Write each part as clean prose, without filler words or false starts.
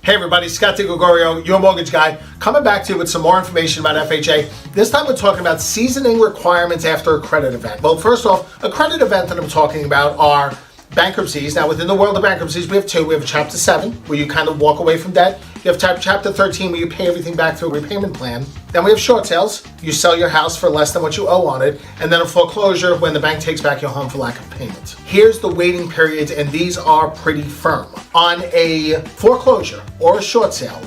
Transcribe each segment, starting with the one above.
Hey everybody, Scott DiGregorio, your mortgage guy, coming back to you with some more information about FHA. This time we're talking about seasoning requirements after a credit event. Well, first off, a credit event that I'm talking about are bankruptcies. Now, within the world of bankruptcies, we have two. We have Chapter 7, where you kind of walk away from debt. You have Chapter 13, where you pay everything back through a repayment plan. Then we have short sales. You sell your house for less than what you owe on it. And then a foreclosure, when the bank takes back your home for lack of payment. Here's the waiting periods, and these are pretty firm. On a foreclosure or a short sale,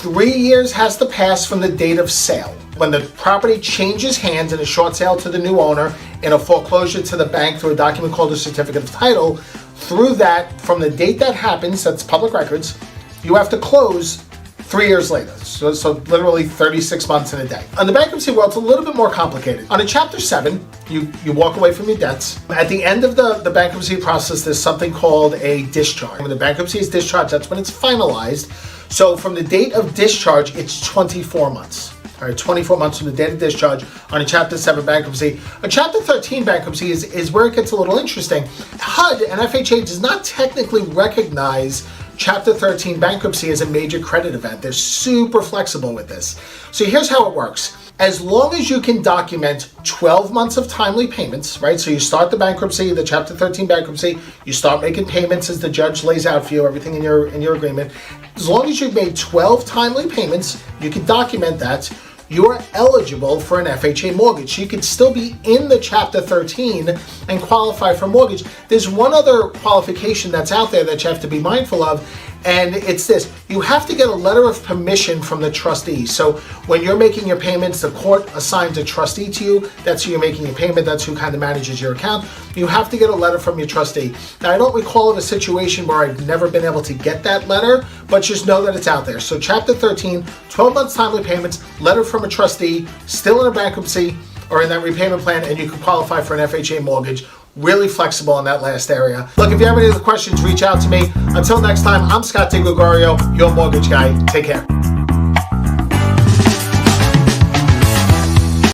3 years has to pass from the date of sale. When the property changes hands in a short sale to the new owner, in a foreclosure to the bank through a document called a certificate of title, through that, from the date that happens, that's public records, you have to close 3 years later. So literally 36 months in a day. On the bankruptcy world, it's a little bit more complicated. On a Chapter 7, you walk away from your debts. At the end of the bankruptcy process, there's something called a discharge. When the bankruptcy is discharged, that's when it's finalized. So from the date of discharge, it's 24 months. All right, 24 months from the date of discharge on a Chapter 7 bankruptcy. A Chapter 13 bankruptcy is where it gets a little interesting. HUD and FHA does not technically recognize Chapter 13 bankruptcy as a major credit event. They're super flexible with this. So here's how it works. As long as you can document 12 months of timely payments, right? So you start the bankruptcy, the Chapter 13 bankruptcy, you start making payments as the judge lays out for you, everything in your agreement. As long as you've made 12 timely payments, you can document that, you're eligible for an FHA mortgage. You could still be in the Chapter 13 and qualify for a mortgage. There's one other qualification that's out there that you have to be mindful of, and it's this. You have to get a letter of permission from the trustee. So when you're making your payments, the court assigns a trustee to you. That's who you're making your payment. That's who kind of manages your account. You have to get a letter from your trustee. Now, I don't recall of a situation where I've never been able to get that letter, but just know that it's out there. So Chapter 13, 12 months timely payments, letter from a trustee, still in a bankruptcy or in that repayment plan, and you can qualify for an FHA mortgage. Really flexible in that last area. Look, if you have any other questions, reach out to me. Until next time, I'm Scott DiGregorio, your mortgage guy. Take care.